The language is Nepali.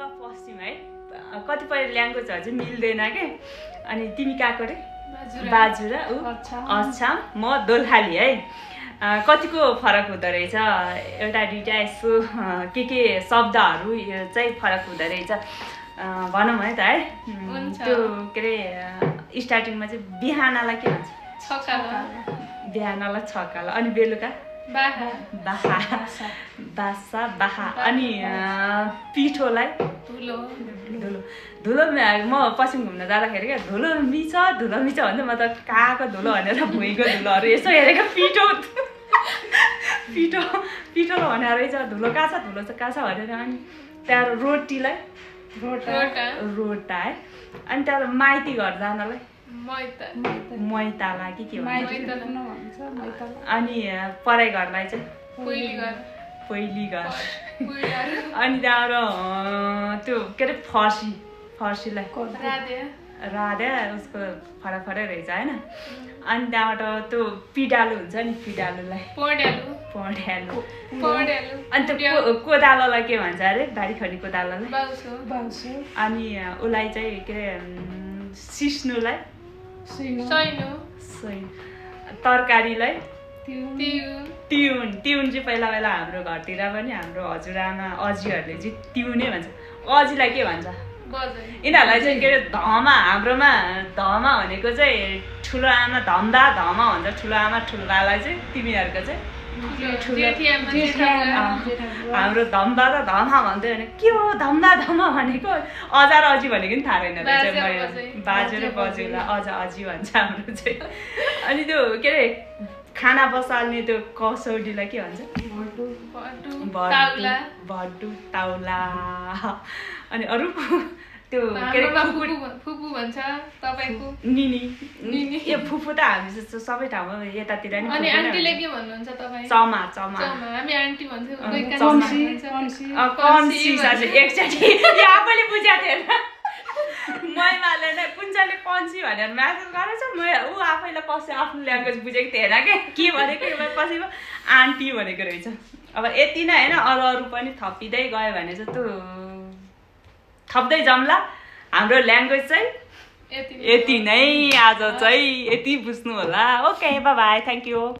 पूर्व पश्चिम है कतिपय ल्याङ्ग्वेजहरू चाहिँ मिल्दैन के अनि तिमी कहाँको रे बाजुरा ऊ अछाम म दोलखाली है कतिको फरक हुँदो रहेछ एउटा दुईटा यसो के शब्दहरू चाहिँ फरक हुँदो रहेछ भनौँ है त है त्यो के अरे स्टार्टिङमा चाहिँ बिहानलाई के भन्छ बिहानलाई छकाला अनि बेलुका बाहा अनि पिठोलाई धुलो म पश्चिम घुम्न जाँदाखेरि क्या धुलो मिच भन्छ म त कहाँको धुलो भनेर भुइँको धुलोहरू यसो हेरेको पिठो भनेर रहेछ धुलो कहाँ छ भनेर अनि त्यहाँबाट रोटीलाई रोटा है अनि त्यहाँबाट माइती घर जानलाई मैताला के भन्छ अनि पराई घरलाई चाहिँ पहिली घर अनि त्यहाँबाट त्यो के अरे फर्सीलाई राधे उसको फरक रहेछ होइन अनि त्यहाँबाट त्यो पिडालु हुन्छ नि पिडालुलाई पड्यालु अनि त्यो कोदालोलाई के भन्छ अरे बारी खनी कोदालोलाई अनि उसलाई चाहिँ के अरे सिस्नुलाई तरकारीलाई तिउन चाहिँ पहिला हाम्रो घरतिर पनि हाम्रो हजुरआमा अजीहरूले चाहिँ तिउनै भन्छ अजीलाई के भन्छ यिनीहरूलाई चाहिँ के अरे धमा हाम्रोमा धमा भनेको चाहिँ ठुलो आमा धम्दा धमा भन्छ ठुलो आमा ठुलालाई चाहिँ तिमीहरूको चाहिँ हाम्रो धम्दा र धमा भन्दै भने के हो धम्दा धमा भनेको अजार अजी भनेको नि थाहा छैन रहेछ बाजे र बज्यूलाई अजी भन्छ हाम्रो चाहिँ अनि त्यो के अरे खाना बसाल्ने त्यो कसौडीलाई के भन्छ भड्डु ताउला अनि अरू त्यो के अरे फुपू भन्छ तपाईको निनी यो फुपू त हामी सबै ठाउँमा यतातिर नि अनि आन्टीले के भन्नुहुन्छ तपाई चमा हामी आन्टी भन्छौँ कन्सी साथै एकचोटि यो आफैले बुझ्या थिएन मैमाले नै कुञ्जले कन्सी भनेर म्यासेज गरेछ म ऊ आफैलाई पछि आफ्नो ल्याङ्ग्वेज बुझेको थिएन के भनेको पछि आन्टी भनेको रहेछ अब यति नै होइन अरू पनि थपिँदै गयो भने चाहिँ त्यो थप्दै जम्ला हाम्रो ल्याङ्ग्वेज चाहिँ यति नै आज चाहिँ यति बुझ्नु होला okay by by thank you